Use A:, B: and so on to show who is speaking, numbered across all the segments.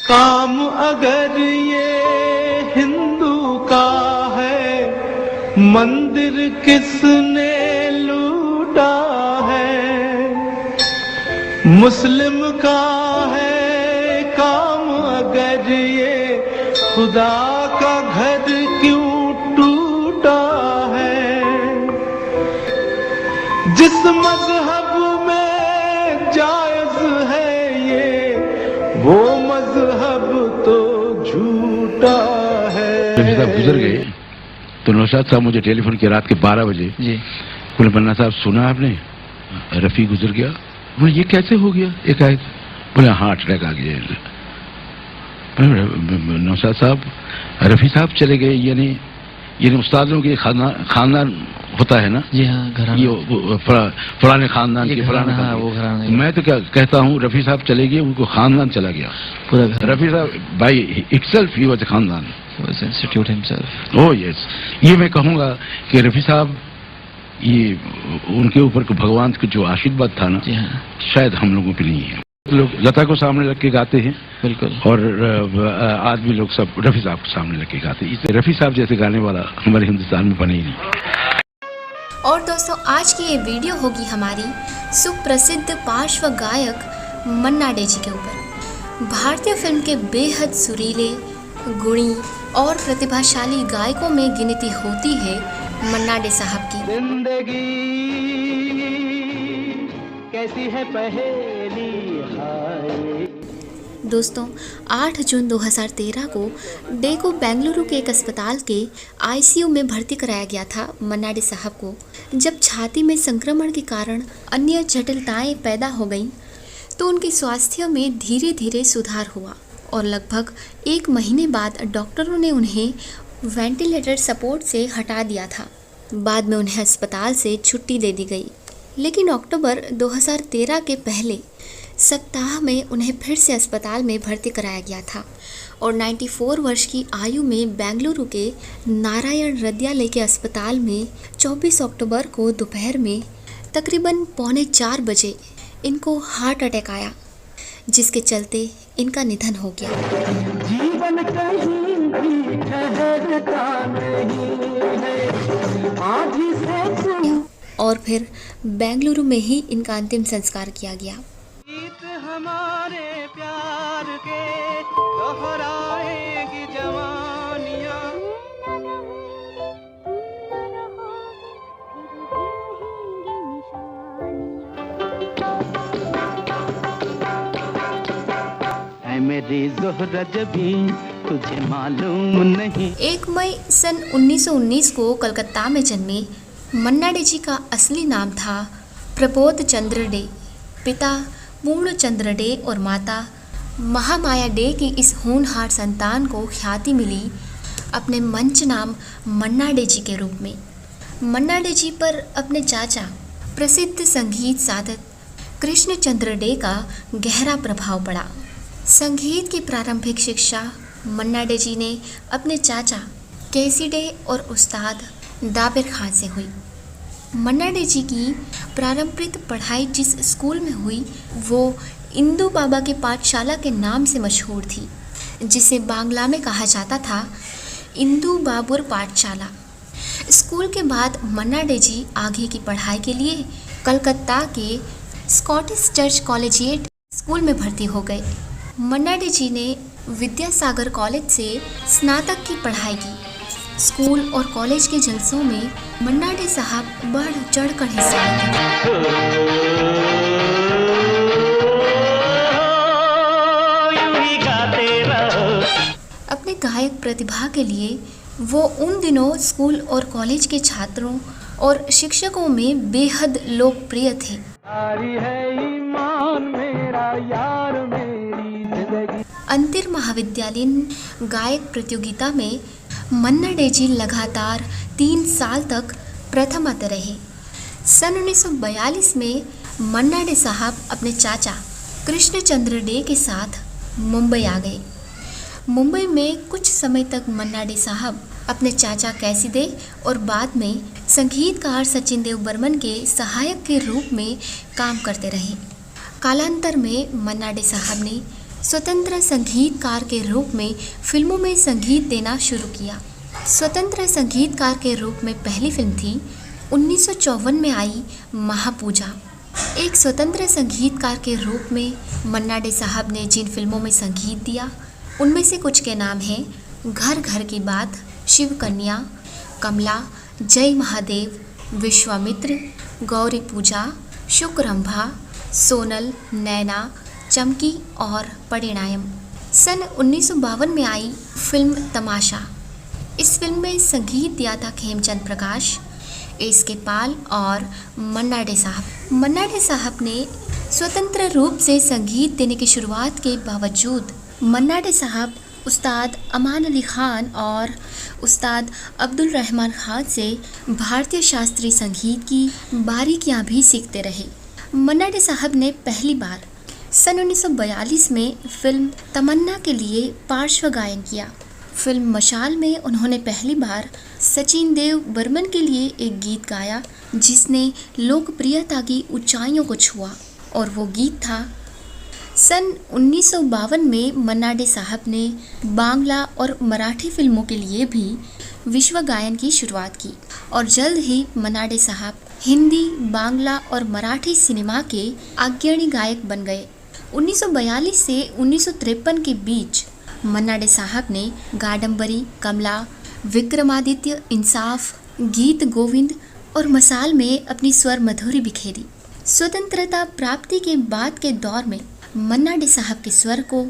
A: काम अगर ये हिंदू का है, मंदिर किसने लूटा है। मुस्लिम का है काम अगर ये, खुदा का घर क्यों टूटा है। जिस मजहब में जायज है ये, वो मजहब तो झूठा है।
B: रफी साहब गुजर गए तो नौशाद साहब मुझे टेलीफोन किया रात के 12 बजे
C: जी।
B: बोले पन्ना साहब सुना आपने रफी गुजर गया। बोले ये कैसे हो गया एकाएक। बोले हार्ट अटैक आ गया। नौशाद साहब रफी साहब चले गए, यानी उस्तादों के खानदान होता है ना
C: जी हाँ, घराना
B: ये फलाने खानदान के फलाने
C: हाँ, वो घराना।
B: मैं तो क्या कहता हूँ रफी साहब चले गए, उनको खानदान चला गया
C: पूरा घर।
B: रफी साहब बाई इटसेल्फ ही वाज अ खानदान।
C: Institute himself.
B: ओह यस, ये मैं कहूँगा कि रफी साहब ये उनके ऊपर भगवान का जो आशीर्वाद था ना,
C: जी हाँ,
B: शायद हम लोगों पे नहीं है। लोग लता को सामने रख के गाते हैं
C: बिल्कुल,
B: और आज भी लोग सब रफी साहब को सामने रख के गाते हैं। इससे रफी साहब जैसे गाने वाला हमारे हिंदुस्तान में बने ही नहीं।
D: और दोस्तों आज की ये वीडियो होगी हमारी सुप्रसिद्ध पार्श्व गायक मन्ना डे जी के ऊपर। भारतीय फिल्म के बेहद सुरीले, गुणी और प्रतिभाशाली गायकों में गिनती होती है मन्ना डे साहब की।
A: जिंदगी कैसी है पहेली हाय।
D: दोस्तों 8 जून 2013 को डे को बेंगलुरु के एक अस्पताल के आईसीयू में भर्ती कराया गया था मन्ना डे साहब को। जब छाती में संक्रमण के कारण अन्य जटिलताएं पैदा हो गईं, तो उनके स्वास्थ्य में धीरे धीरे सुधार हुआ और लगभग 1 महीने बाद डॉक्टरों ने उन्हें वेंटिलेटर सपोर्ट से हटा दिया था। बाद में उन्हें अस्पताल से छुट्टी दे दी गई, लेकिन अक्टूबर 2013 के पहले सप्ताह में उन्हें फिर से अस्पताल में भर्ती कराया गया था और 94 वर्ष की आयु में बेंगलुरु के नारायण हृदयालय के अस्पताल में 24 अक्टूबर को दोपहर में तकरीबन 3:45 बजे इनको हार्ट अटैक आया, जिसके चलते इनका निधन हो गया।
A: जीवन कहीं भी ठहरता नहीं है, आधी से
D: और फिर बेंगलुरु में ही इनका अंतिम संस्कार किया गया।
A: गीत हमारे प्यार के दोहराएगी जवानियां। ऐ मेरी ज़ोहरा जबी तुझे मालूम नहीं।
D: 1 मई सन 1919 को कलकत्ता में जन्मे मन्ना डे जी का असली नाम था प्रबोध चंद्र डे। पिता पूर्ण चंद्र डे और माता महामाया डे की इस होनहार संतान को ख्याति मिली अपने मंच नाम मन्ना डे जी के रूप में। मन्ना डे जी पर अपने चाचा प्रसिद्ध संगीत साधक कृष्ण चंद्र डे का गहरा प्रभाव पड़ा। संगीत की प्रारंभिक शिक्षा मन्ना डे जी ने अपने चाचा केसी डे और उस्ताद दाबिर खान से हुई। मन्ना डे जी की प्रारंभिक पढ़ाई जिस स्कूल में हुई वो इंदू बाबा के पाठशाला के नाम से मशहूर थी, जिसे बांग्ला में कहा जाता था इंदू बाबुर पाठशाला। स्कूल के बाद मन्ना डे जी आगे की पढ़ाई के लिए कलकत्ता के स्कॉटिश चर्च कॉलेजिएट स्कूल में भर्ती हो गए। मन्ना डे जी ने विद्यासागर कॉलेज से स्नातक की पढ़ाई की। स्कूल और कॉलेज के जलसों में मन्ना डे साहब बढ़ चढ़कर हिस्सा लेते। अपने गायक प्रतिभा के लिए वो उन दिनों स्कूल और कॉलेज के छात्रों और शिक्षकों में बेहद लोकप्रिय थे। अंतर महाविद्यालयीन गायक प्रतियोगिता में मन्ना डे जी लगातार 3 साल तक प्रथम रहे। सन 1942 में मन्ना डे साहब अपने चाचा कृष्णचंद्र डे के साथ मुंबई आ गए। मुंबई में कुछ समय तक मन्ना डे साहब अपने चाचा कैसी दे और बाद में संगीतकार सचिन देव बर्मन के सहायक के रूप में काम करते रहे। कालांतर में मन्ना डे साहब ने स्वतंत्र संगीतकार के रूप में फिल्मों में संगीत देना शुरू किया। स्वतंत्र संगीतकार के रूप में पहली फिल्म थी 1954 में आई महापूजा। एक स्वतंत्र संगीतकार के रूप में मन्ना डे साहब ने जिन फिल्मों में संगीत दिया उनमें से कुछ के नाम हैं घर घर की बात, शिव कन्या, कमला, जय महादेव, विश्वामित्र, गौरी पूजा, शुक्रंभा, सोनल, नैना, चमकी और परिणाम। सन 1952 में आई फिल्म तमाशा। इस फिल्म में संगीत दिया था खेमचंद प्रकाश, एस के पाल और मन्ना डे साहब। मन्ना डे साहब ने स्वतंत्र रूप से संगीत देने की शुरुआत के बावजूद मन्ना डे साहब उस्ताद अमान अली खान और उस्ताद अब्दुल रहमान खान से भारतीय शास्त्रीय संगीत की बारीकियां भी सीखते रहे। मन्ना डे साहब ने पहली बार सन 1942 में फिल्म तमन्ना के लिए पार्श्व गायन किया। फिल्म मशाल में उन्होंने पहली बार सचिन देव बर्मन के लिए एक गीत गाया जिसने लोकप्रियता की ऊंचाइयों को छुआ, और वो गीत था। सन 1952 में मन्ना डे साहब ने बांग्ला और मराठी फिल्मों के लिए भी विश्व गायन की शुरुआत की और जल्द ही मन्ना डे साहब हिंदी, बांग्ला और मराठी सिनेमा के अग्रणी गायक बन गए। 1942 से 1953 के बीच मन्ना डे साहब ने गाडंबरी, कमला, विक्रमादित्य, इंसाफ, गीत गोविंद और मसाल में अपनी स्वर मधुरी बिखेरी। स्वतंत्रता प्राप्ति के बाद के दौर में मन्ना डे साहब के स्वर को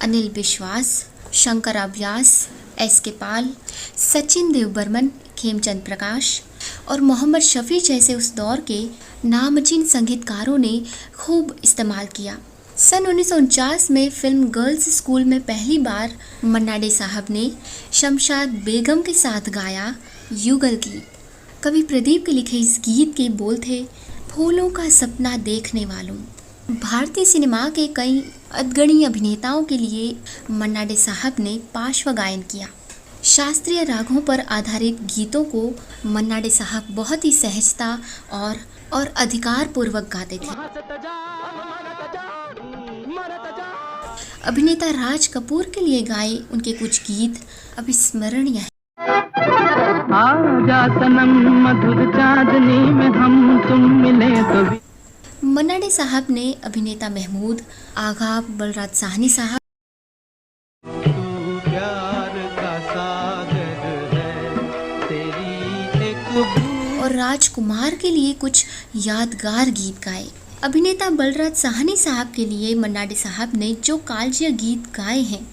D: अनिल विश्वास, शंकरा व्यास, एस के पाल, सचिन देव बर्मन, खेमचंद प्रकाश और मोहम्मद शफी जैसे उस दौर के नामचीन संगीतकारों ने खूब इस्तेमाल किया। सन 1949 में फिल्म गर्ल्स स्कूल में पहली बार मन्ना डे साहब ने शमशाद बेगम के साथ गाया युगल गीत। कवि प्रदीप के लिखे इस गीत के बोल थे, फूलों का सपना देखने वालों। भारतीय सिनेमा के कई अग्रणी अभिनेताओं के लिए मन्ना डे साहब ने पार्श्व गायन किया। शास्त्रीय रागों पर आधारित गीतों को मन्ना डे साहब बहुत ही सहजता और अधिकार पूर्वक गाते थे। अभिनेता राज कपूर के लिए गाए उनके कुछ गीत अविस्मरणीय हैं।
A: आजा सनम मधुर चांदनी में हम तुम मिले तो
D: मन्ना डे साहब ने अभिनेता महमूद, आगा, बलराज साहनी साहब
A: प्यार का सागर है तेरी एक
D: और राजकुमार के लिए कुछ यादगार गीत गाए। अभिनेता बलराज साहनी साहब के लिए मन्ना डे साहब ने जो कालजयी गीत गाए हैं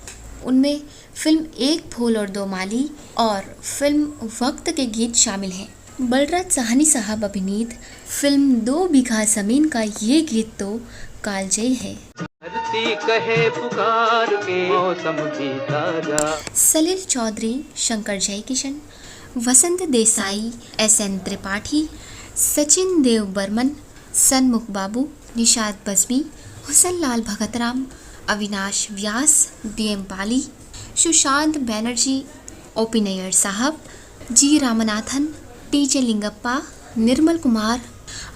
D: उनमें फिल्म एक फूल और दो माली और फिल्म वक्त के गीत शामिल हैं। बलराज साहनी साहब अभिनीत फिल्म 2 बीघा ज़मीन का ये गीत तो कालजयी है।
A: धरती कहे पुकार के मौसम भी ताजा।
D: सलील चौधरी, शंकर जयकिशन, वसंत देसाई, SN त्रिपाठी, सचिन देव बर्मन, सनमुख बाबू, निषाद बज़मी, हुसन लाल भगतराम, अविनाश व्यास, DM पाली, सुशांत बनर्जी, OP नैयर साहब, G रामनाथन, TJ लिंगप्पा, निर्मल कुमार,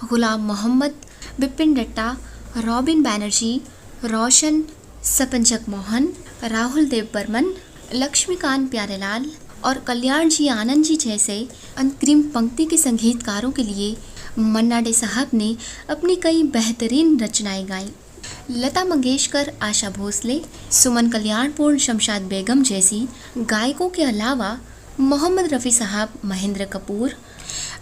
D: गुलाम मोहम्मद, बिपिन दत्ता, रॉबिन बैनर्जी, रोशन, सपंचक मोहन, राहुल देव बर्मन, लक्ष्मीकांत प्यारेलाल और कल्याण जी आनंद जी जैसे अंतरिम पंक्ति के संगीतकारों के लिए मन्ना डे साहब ने अपनी कई बेहतरीन रचनाएं गाईं। लता मंगेशकर, आशा भोसले, सुमन कल्याणपुर, शमशाद बेगम जैसी गायकों के अलावा मोहम्मद रफ़ी साहब, महेंद्र कपूर,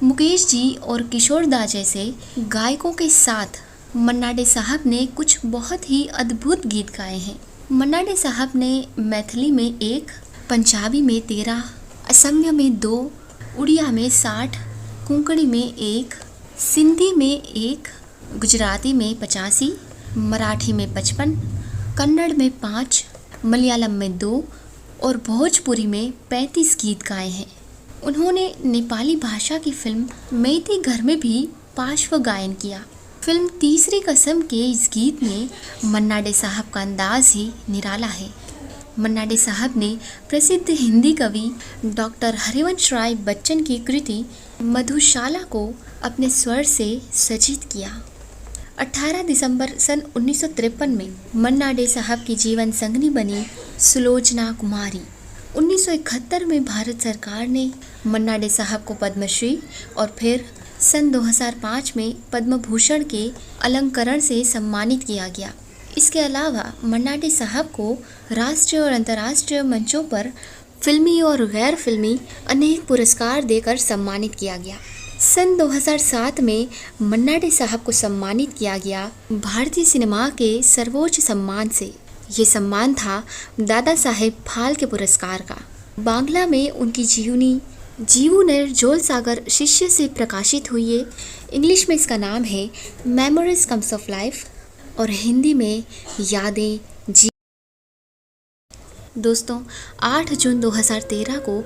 D: मुकेश जी और किशोर दा जैसे गायकों के साथ मन्ना डे साहब ने कुछ बहुत ही अद्भुत गीत गाए हैं। मन्ना डे साहब ने मैथिली में 1, पंजाबी में 13, असमिया में 2, उड़िया में 60, कोंकणी में 1, सिंधी में 1, गुजराती में 85, मराठी में 55, कन्नड़ में 5, मलयालम में 2 और भोजपुरी में 35 गीत गाए हैं। उन्होंने नेपाली भाषा की फिल्म मैती घर में भी पार्श्व गायन किया। फिल्म तीसरी कसम के इस गीत में मन्ना डे साहब का अंदाज ही निराला है। मन्ना डे साहब ने प्रसिद्ध हिंदी कवि डॉक्टर हरिवंश राय बच्चन की कृति मधुशाला को अपने स्वर से सज्जित किया। 18 दिसंबर सन 1953 में मन्ना डे साहब की जीवन संगनी बनी सुलोचना कुमारी। 1971 में भारत सरकार ने मन्ना डे साहब को पद्मश्री और फिर सन 2005 में पद्म भूषण के अलंकरण से सम्मानित किया गया। इसके अलावा मन्ना डे साहब को राष्ट्रीय और अंतर्राष्ट्रीय मंचों पर फिल्मी और गैर फिल्मी अनेक पुरस्कार देकर सम्मानित किया गया। सन 2007 में मन्ना डे साहब को सम्मानित किया गया भारतीय सिनेमा के सर्वोच्च सम्मान से। ये सम्मान था दादा साहेब फाल्के पुरस्कार का। बांग्ला में उनकी जीवनी जीवू निर्जोल सागर शिष्य से प्रकाशित हुई है। इंग्लिश में इसका नाम है मेमोरीज कम्स ऑफ लाइफ और हिंदी में यादें जी। दोस्तों, 8 जून 2013 को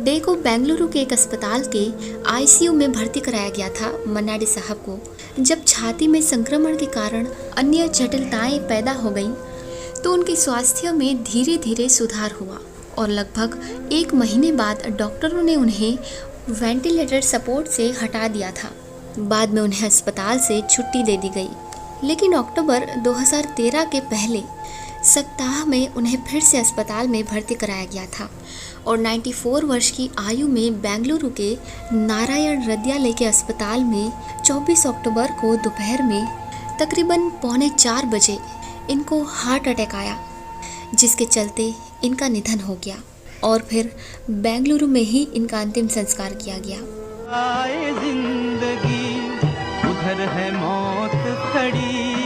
D: डे को बेंगलुरु के एक अस्पताल के आईसीयू में भर्ती कराया गया था। मन्ना डे साहब को जब छाती में संक्रमण के कारण अन्य जटिलताएं पैदा हो गईं, तो उनके स्वास्थ्य में धीरे धीरे सुधार हुआ और लगभग 1 महीने बाद डॉक्टरों ने उन्हें वेंटिलेटर सपोर्ट से हटा दिया था। बाद में उन्हें अस्पताल से छुट्टी दे दी गई, लेकिन अक्टूबर 2013 के पहले सप्ताह में उन्हें फिर से अस्पताल में भर्ती कराया गया था और 94 वर्ष की आयु में बेंगलुरु के नारायण हृदयालय के अस्पताल में 24 अक्टूबर को दोपहर में तकरीबन 3:45 बजे इनको हार्ट अटैक आया, जिसके चलते इनका निधन हो गया और फिर बेंगलुरु में ही इनका अंतिम संस्कार किया गया।
A: आए जिंदगी उधर है मौत खड़ी।